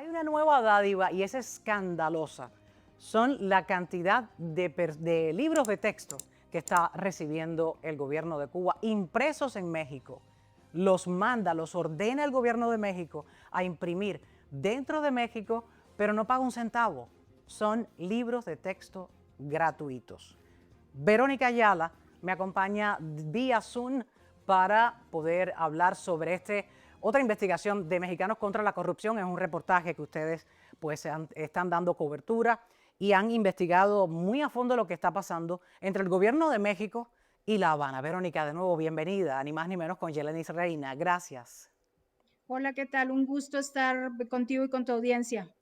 Hay una nueva dádiva y es escandalosa. Son la cantidad de libros de texto que está recibiendo el gobierno de Cuba impresos en México. Los manda, los ordena el gobierno de México a imprimir dentro de México, pero no paga un centavo. Son libros de texto gratuitos. Verónica Ayala me acompaña vía Zoom para poder hablar sobre otra investigación de Mexicanos contra la Corrupción. Es un reportaje que ustedes pues están dando cobertura y han investigado muy a fondo lo que está pasando entre el gobierno de México y La Habana. Verónica, de nuevo, bienvenida, ni más ni menos con Yelenis Reina. Gracias. Hola, ¿qué tal? Un gusto estar contigo y con tu audiencia.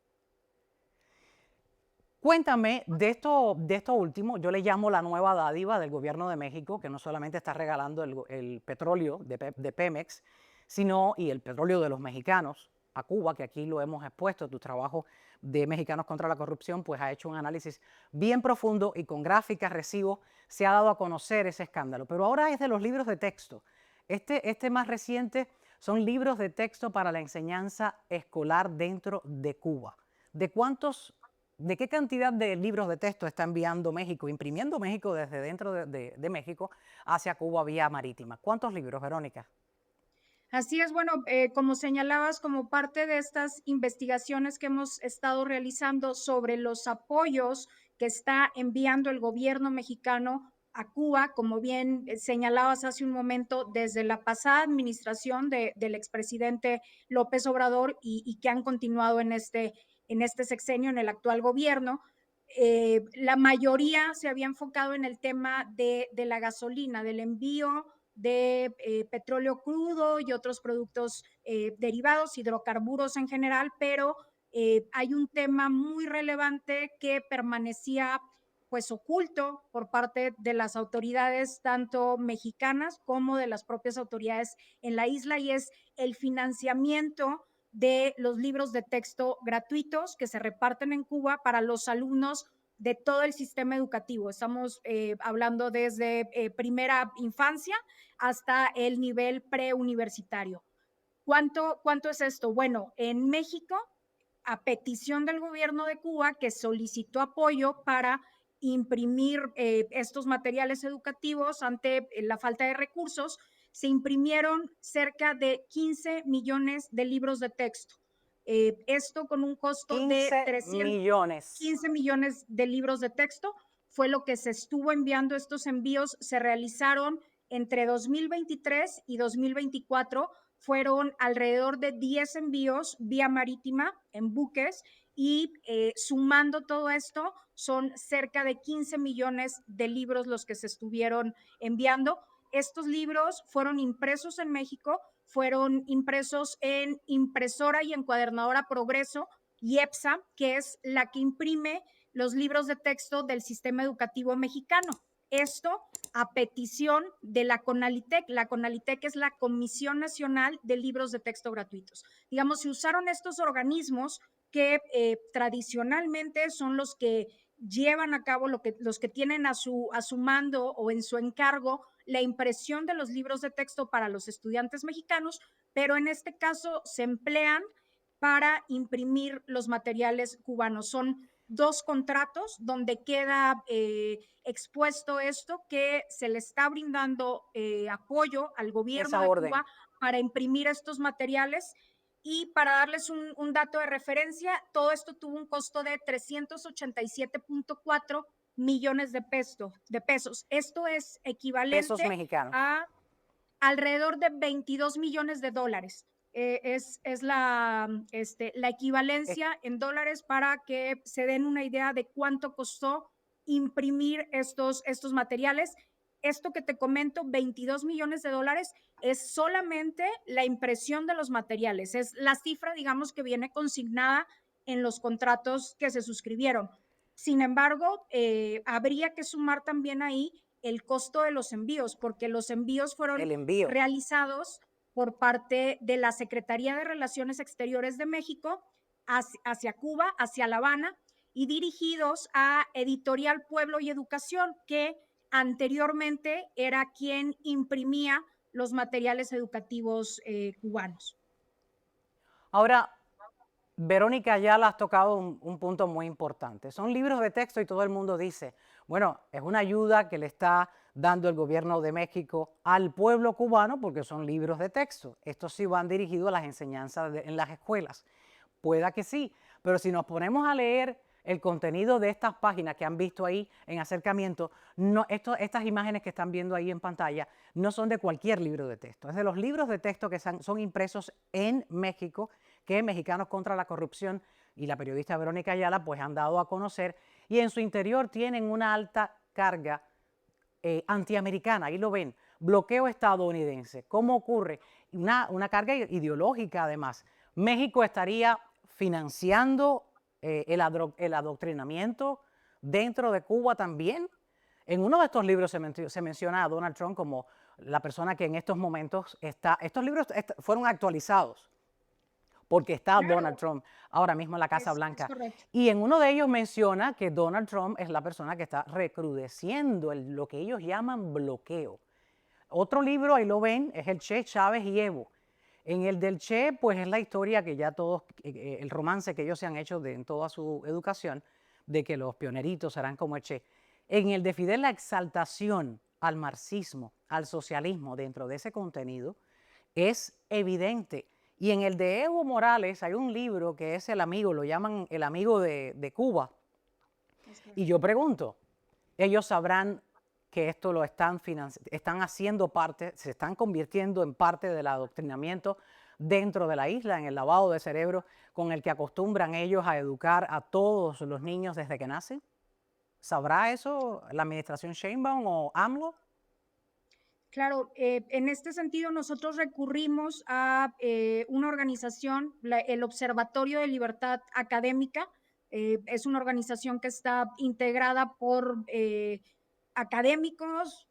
Cuéntame de esto último. Yo le llamo la nueva dádiva del gobierno de México, que no solamente está regalando el petróleo de Pemex, sino y el petróleo de los mexicanos a Cuba, que aquí lo hemos expuesto. Tu trabajo de Mexicanos contra la Corrupción pues ha hecho un análisis bien profundo y con gráficas, recibos, se ha dado a conocer ese escándalo. Pero ahora es de los libros de texto. Este más reciente son libros de texto para la enseñanza escolar dentro de Cuba. ¿De cuántos ¿De qué cantidad de libros de texto está enviando México, imprimiendo México desde dentro de México hacia Cuba vía marítima? ¿Cuántos libros, Verónica? Así es, bueno, como señalabas, como parte de estas investigaciones que hemos estado realizando sobre los apoyos que está enviando el gobierno mexicano a Cuba, como bien señalabas hace un momento, desde la pasada administración del expresidente López Obrador y que han continuado en este sexenio, en el actual gobierno. La mayoría se había enfocado en el tema de la gasolina, del envío de petróleo crudo y otros productos derivados, hidrocarburos en general, pero hay un tema muy relevante que permanecía pues oculto por parte de las autoridades tanto mexicanas como de las propias autoridades en la isla, y es el financiamiento de los libros de texto gratuitos que se reparten en Cuba para los alumnos de todo el sistema educativo. Estamos hablando desde primera infancia hasta el nivel preuniversitario. ¿Cuánto es esto? Bueno, en México, a petición del gobierno de Cuba, que solicitó apoyo para imprimir estos materiales educativos ante la falta de recursos, se imprimieron cerca de 15 millones de libros de texto. Esto con un costo de 15 millones. 315 millones de libros de texto fue lo que se estuvo enviando. Estos envíos se realizaron entre 2023 y 2024, fueron alrededor de 10 envíos vía marítima en buques y sumando todo esto son cerca de 15 millones de libros los que se estuvieron enviando. Estos libros fueron impresos en México, fueron impresos en impresora y encuadernadora Progreso y EPSA, que es la que imprime los libros de texto del sistema educativo mexicano. Esto a petición de la CONALITEC. La CONALITEC es la Comisión Nacional de Libros de Texto Gratuitos. Digamos, se usaron estos organismos que tradicionalmente son los que llevan a cabo los que tienen a su mando o en su encargo la impresión de los libros de texto para los estudiantes mexicanos, pero en este caso se emplean para imprimir los materiales cubanos. Son dos contratos donde queda expuesto esto, que se le está brindando apoyo al gobierno Esa de orden. Cuba para imprimir estos materiales. Y para darles un dato de referencia, todo esto tuvo un costo de 387.4 millones de pesos. Esto es Pesos equivalente mexicanos. a alrededor de 22 millones de dólares. Es la Es equivalencia en dólares para que se den una idea de cuánto costó imprimir estos materiales. Esto que te comento, 22 millones de dólares, es solamente la impresión de los materiales. Es la cifra, digamos, que viene consignada en los contratos que se suscribieron. Sin embargo, habría que sumar también ahí el costo de los envíos, porque los envíos fueron el envío. realizados por parte de la Secretaría de Relaciones Exteriores de México hacia Cuba, hacia La Habana, y dirigidos a Editorial Pueblo y Educación, que anteriormente era quien imprimía los materiales educativos cubanos. Ahora, Verónica, ya has tocado un punto muy importante. Son libros de texto y todo el mundo dice, bueno, es una ayuda que le está dando el gobierno de México al pueblo cubano porque son libros de texto. Estos sí van dirigidos a las enseñanzas en las escuelas. Pueda que sí, pero si nos ponemos a leer el contenido de estas páginas que han visto ahí en acercamiento, no, estas imágenes que están viendo ahí en pantalla no son de cualquier libro de texto, es de los libros de texto que son impresos en México, que Mexicanos contra la Corrupción y la periodista Verónica Ayala pues han dado a conocer, y en su interior tienen una alta carga antiamericana. Ahí lo ven, bloqueo estadounidense. ¿Cómo ocurre? Una carga ideológica además. México estaría financiando el adoctrinamiento dentro de Cuba también. En uno de estos libros se menciona a Donald Trump como la persona que en estos momentos está. Estos libros fueron actualizados porque está Donald Claro, Trump ahora mismo en la Casa es Blanca. correcto. Y en uno de ellos menciona que Donald Trump es la persona que está recrudeciendo lo que ellos llaman bloqueo. Otro libro, ahí lo ven, es el Che, Chávez y Evo. En el del Che, pues es la historia que ya todos, el romance que ellos se han hecho en toda su educación, de que los pioneritos serán como el Che. En el de Fidel, la exaltación al marxismo, al socialismo dentro de ese contenido es evidente. Y en el de Evo Morales hay un libro que es El Amigo, lo llaman El Amigo de Cuba. Y yo pregunto, ellos sabrán que esto lo están haciendo parte, se están convirtiendo en parte del adoctrinamiento dentro de la isla, en el lavado de cerebro con el que acostumbran ellos a educar a todos los niños desde que nacen. ¿Sabrá eso la administración Sheinbaum o AMLO? Claro, en este sentido nosotros recurrimos a una organización, el Observatorio de Libertad Académica. Es una organización que está integrada por académicos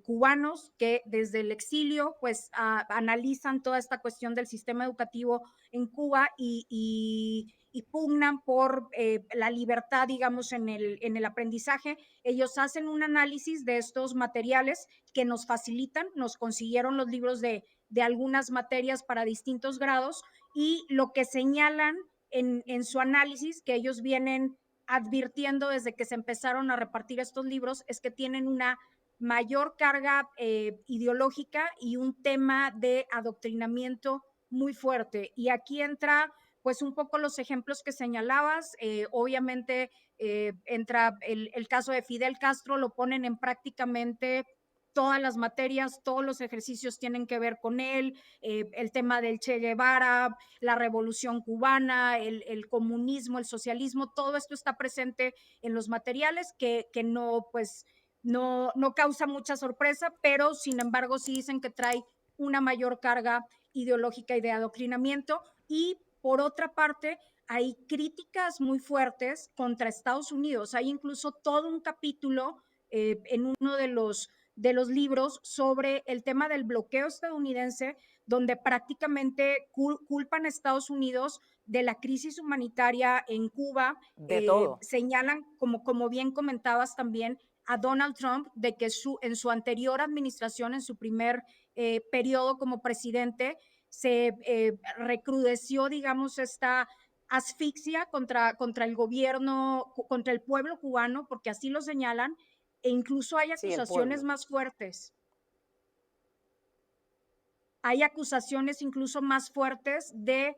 cubanos que desde el exilio pues analizan toda esta cuestión del sistema educativo en Cuba y pugnan por la libertad, digamos, en el aprendizaje. Ellos hacen un análisis de estos materiales que nos facilitan, nos consiguieron los libros de algunas materias para distintos grados y lo que señalan en su análisis que ellos vienen advirtiendo desde que se empezaron a repartir estos libros es que tienen una mayor carga ideológica y un tema de adoctrinamiento muy fuerte. Y aquí entra pues un poco los ejemplos que señalabas, obviamente entra el caso de Fidel Castro, lo ponen en prácticamente todas las materias, todos los ejercicios tienen que ver con él, el tema del Che Guevara, la revolución cubana, el comunismo, el socialismo, todo esto está presente en los materiales que no, pues, no causa mucha sorpresa, pero sin embargo sí dicen que trae una mayor carga ideológica y de adoctrinamiento. Y por otra parte, hay críticas muy fuertes contra Estados Unidos. Hay incluso todo un capítulo en uno de los libros sobre el tema del bloqueo estadounidense, donde prácticamente culpan a Estados Unidos de la crisis humanitaria en Cuba, De todo. señalan, como bien comentabas también, a Donald Trump de que en su anterior administración, en su primer periodo como presidente, se recrudeció, digamos, esta asfixia contra el gobierno, contra el pueblo cubano, porque así lo señalan, e incluso hay Sí, el acusaciones pueblo. más fuertes. Hay acusaciones incluso más fuertes de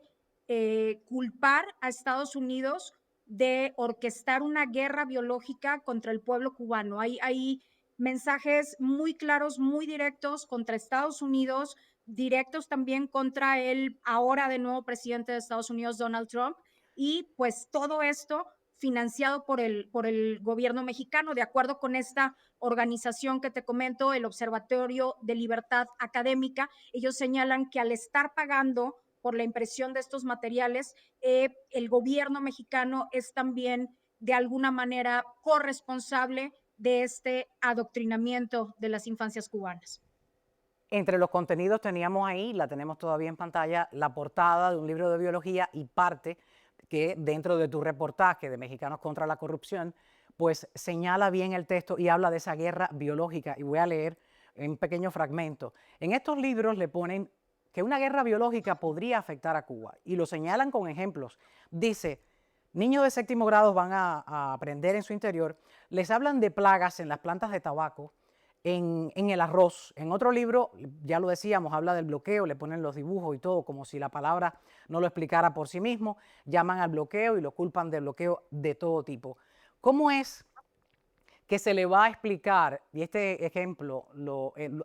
culpar a Estados Unidos de orquestar una guerra biológica contra el pueblo cubano. Hay mensajes muy claros, muy directos contra Estados Unidos, directos también contra el ahora de nuevo presidente de Estados Unidos, Donald Trump, y pues todo esto financiado por el gobierno mexicano, de acuerdo con esta organización que te comento, el Observatorio de Libertad Académica. Ellos señalan que al estar pagando por la impresión de estos materiales, el gobierno mexicano es también de alguna manera corresponsable de este adoctrinamiento de las infancias cubanas. Entre los contenidos teníamos ahí, la tenemos todavía en pantalla, la portada de un libro de biología y parte que dentro de tu reportaje de Mexicanos contra la Corrupción, pues señala bien el texto y habla de esa guerra biológica. Y voy a leer un pequeño fragmento. En estos libros le ponen que una guerra biológica podría afectar a Cuba y lo señalan con ejemplos. Dice, niños de séptimo grado van a aprender en su interior, les hablan de plagas en las plantas de tabaco, en el arroz. En otro libro, ya lo decíamos, habla del bloqueo, le ponen los dibujos y todo, como si la palabra no lo explicara por sí mismo, llaman al bloqueo y lo culpan de bloqueo de todo tipo. ¿Cómo es que se le va a explicar, y este ejemplo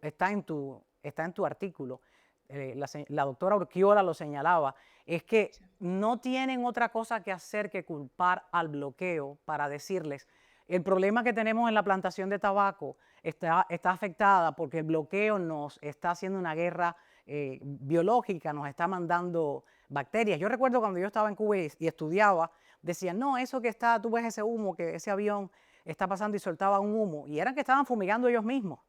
está en tu artículo, la doctora Urquiola lo señalaba, es que no tienen otra cosa que hacer que culpar al bloqueo para decirles, el problema que tenemos en la plantación de tabaco está afectada porque el bloqueo nos está haciendo una guerra biológica, nos está mandando bacterias. Yo recuerdo cuando yo estaba en Cuba y estudiaba, decían, no, eso que está, tú ves ese humo, que ese avión está pasando y soltaba un humo, y eran que estaban fumigando ellos mismos.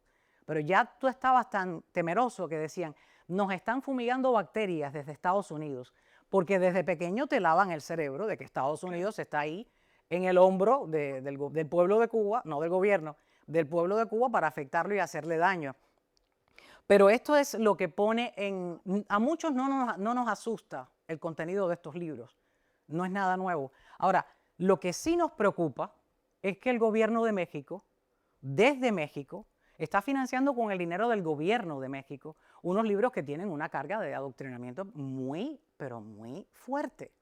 Pero ya tú estabas tan temeroso que decían, nos están fumigando bacterias desde Estados Unidos, porque desde pequeño te lavan el cerebro de que Estados Unidos está ahí en el hombro del pueblo de Cuba, no del gobierno, del pueblo de Cuba para afectarlo y hacerle daño. Pero esto es lo que pone en... A muchos no nos asusta el contenido de estos libros, no es nada nuevo. Ahora, lo que sí nos preocupa es que el gobierno de México, desde México, está financiando con el dinero del gobierno de México unos libros que tienen una carga de adoctrinamiento muy, pero muy fuerte.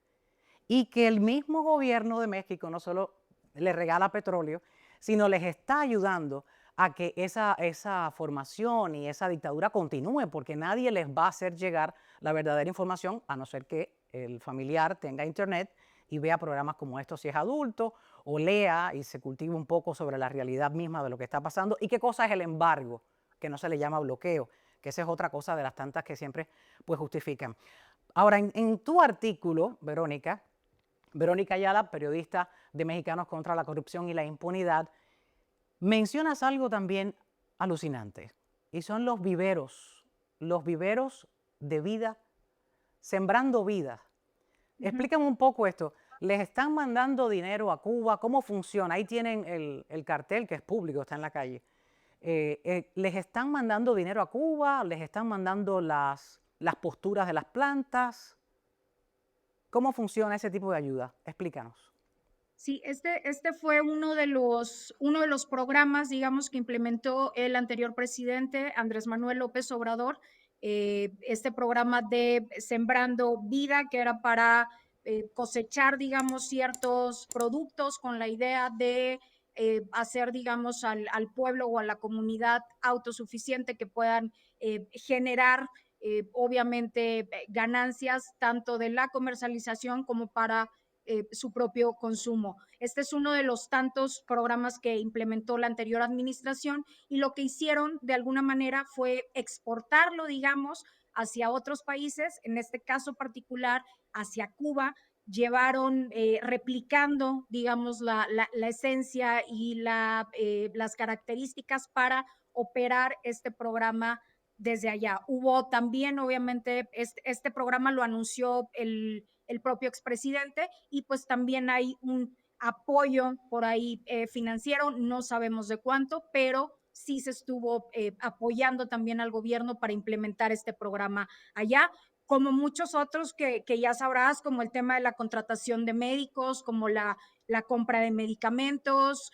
Y que el mismo gobierno de México no solo le regala petróleo, sino les está ayudando a que esa formación y esa dictadura continúe, porque nadie les va a hacer llegar la verdadera información, a no ser que el familiar tenga internet y vea programas como estos si es adulto, o lea y se cultive un poco sobre la realidad misma de lo que está pasando y qué cosa es el embargo, que no se le llama bloqueo, que esa es otra cosa de las tantas que siempre pues justifican. Ahora, en tu artículo, Verónica Ayala, periodista de Mexicanos contra la Corrupción y la Impunidad, mencionas algo también alucinante, y son los viveros de vida, sembrando vida. Explícame un poco esto. ¿Les están mandando dinero a Cuba? ¿Cómo funciona? Ahí tienen el cartel que es público, está en la calle. ¿Les están mandando dinero a Cuba? ¿Les están mandando las posturas de las plantas? ¿Cómo funciona ese tipo de ayuda? Explícanos. Sí, este fue uno de los programas, digamos, que implementó el anterior presidente, Andrés Manuel López Obrador, este programa de Sembrando Vida, que era para cosechar, digamos, ciertos productos con la idea de hacer, digamos, al pueblo o a la comunidad autosuficiente que puedan generar, obviamente, ganancias tanto de la comercialización como para su propio consumo. Este es uno de los tantos programas que implementó la anterior administración y lo que hicieron de alguna manera fue exportarlo, digamos, hacia otros países, en este caso particular hacia Cuba, llevaron replicando, digamos, la esencia y las características para operar este programa desde allá. Hubo también, obviamente, este programa lo anunció el propio expresidente y pues también hay un apoyo por ahí financiero, no sabemos de cuánto, pero sí se estuvo apoyando también al gobierno para implementar este programa allá, como muchos otros que ya sabrás, como el tema de la contratación de médicos, como la compra de medicamentos.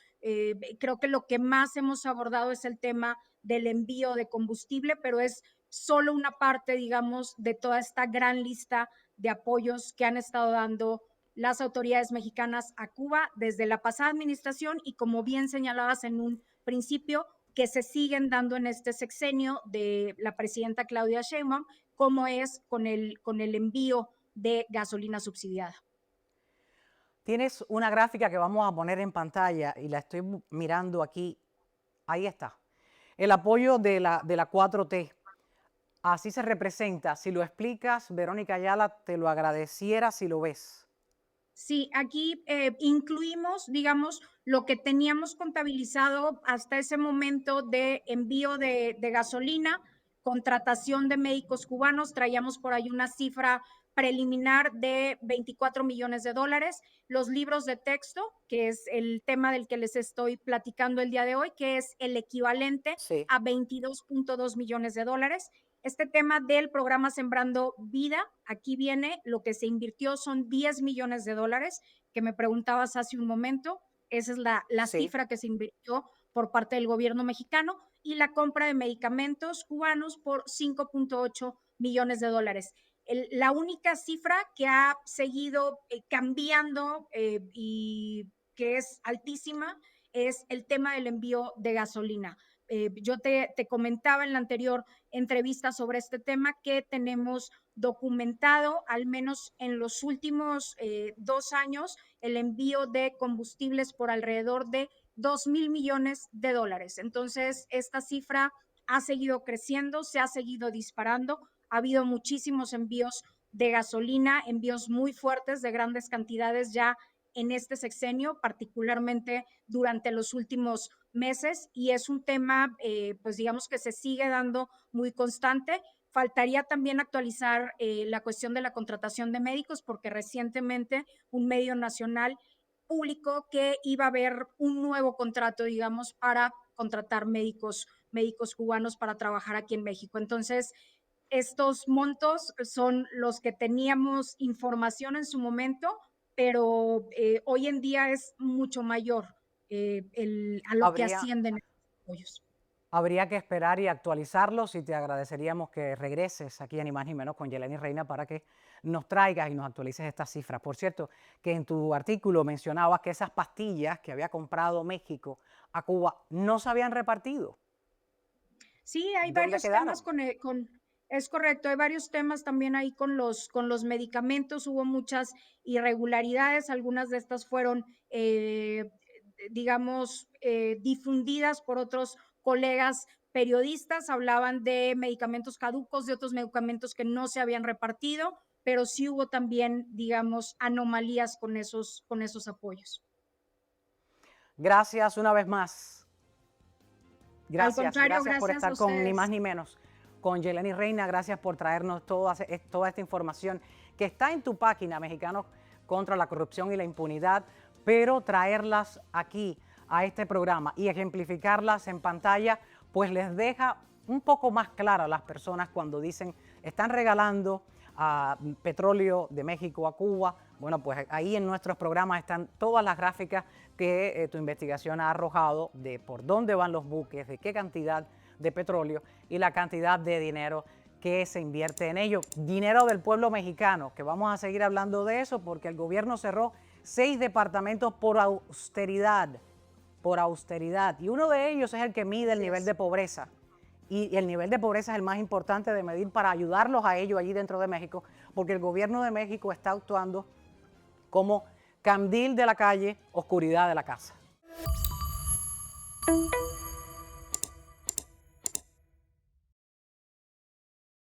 Creo que lo que más hemos abordado es el tema del envío de combustible, pero es solo una parte, digamos, de toda esta gran lista de apoyos que han estado dando las autoridades mexicanas a Cuba desde la pasada administración y como bien señalabas en un principio, que se siguen dando en este sexenio de la presidenta Claudia Sheinbaum, como es con el envío de gasolina subsidiada. Tienes una gráfica que vamos a poner en pantalla y la estoy mirando aquí. Ahí está. El apoyo de la 4T. Así se representa. Si lo explicas, Verónica Ayala, te lo agradeciera si lo ves. Sí, aquí incluimos, digamos, lo que teníamos contabilizado hasta ese momento de envío de gasolina, contratación de médicos cubanos, traíamos por ahí una cifra preliminar de 24 millones de dólares, los libros de texto, que es el tema del que les estoy platicando el día de hoy, que es el equivalente Sí. a 22.2 millones de dólares, Este tema del programa Sembrando Vida, aquí viene, lo que se invirtió son 10 millones de dólares, que me preguntabas hace un momento, esa es la Sí. cifra que se invirtió por parte del gobierno mexicano, y la compra de medicamentos cubanos por 5.8 millones de dólares. La única cifra que ha seguido cambiando y que es altísima es el tema del envío de gasolina. Yo te comentaba en la anterior entrevista sobre este tema que tenemos documentado, al menos en los últimos 2 años, el envío de combustibles por alrededor de 2,000 millones de dólares. Entonces, esta cifra ha seguido creciendo, se ha seguido disparando, ha habido muchísimos envíos de gasolina, envíos muy fuertes de grandes cantidades ya en este sexenio, particularmente durante los últimos meses, y es un tema, pues digamos que se sigue dando muy constante. Faltaría también actualizar la cuestión de la contratación de médicos, porque recientemente un medio nacional publicó que iba a haber un nuevo contrato, digamos, para contratar médicos cubanos para trabajar aquí en México. Entonces, estos montos son los que teníamos información en su momento, pero hoy en día es mucho mayor a lo que Habría, ascienden estos apoyos. Habría que esperar y actualizarlos y te agradeceríamos que regreses aquí a Ni Más Ni Menos con Yeleni Reina para que nos traigas y nos actualices estas cifras. Por cierto, que en tu artículo mencionabas que esas pastillas que había comprado México a Cuba no se habían repartido. Sí, hay ¿Dónde varios temas quedaron? es correcto, hay varios temas también ahí con los medicamentos, hubo muchas irregularidades, algunas de estas fueron, digamos, difundidas por otros colegas periodistas, hablaban de medicamentos caducos, de otros medicamentos que no se habían repartido, pero sí hubo también, digamos, anomalías con esos apoyos. Gracias una vez más. Al Gracias, contrario, gracias por gracias a estar con Ni Más ustedes. Ni Menos, con Yeleni Reina. Gracias por traernos toda esta información que está en tu página, Mexicanos contra la Corrupción y la Impunidad, pero traerlas aquí a este programa y ejemplificarlas en pantalla, pues les deja un poco más clara a las personas cuando dicen están regalando petróleo de México a Cuba. Bueno, pues ahí en nuestros programas están todas las gráficas que tu investigación ha arrojado de por dónde van los buques, de qué cantidad de petróleo y la cantidad de dinero que se invierte en ello. Dinero del pueblo mexicano, que vamos a seguir hablando de eso porque el gobierno cerró 6 departamentos por austeridad, y uno de ellos es el que mide el Así nivel es. de pobreza. Y el nivel de pobreza es el más importante de medir para ayudarlos a ellos allí dentro de México, porque el gobierno de México está actuando como candil de la calle, oscuridad de la casa.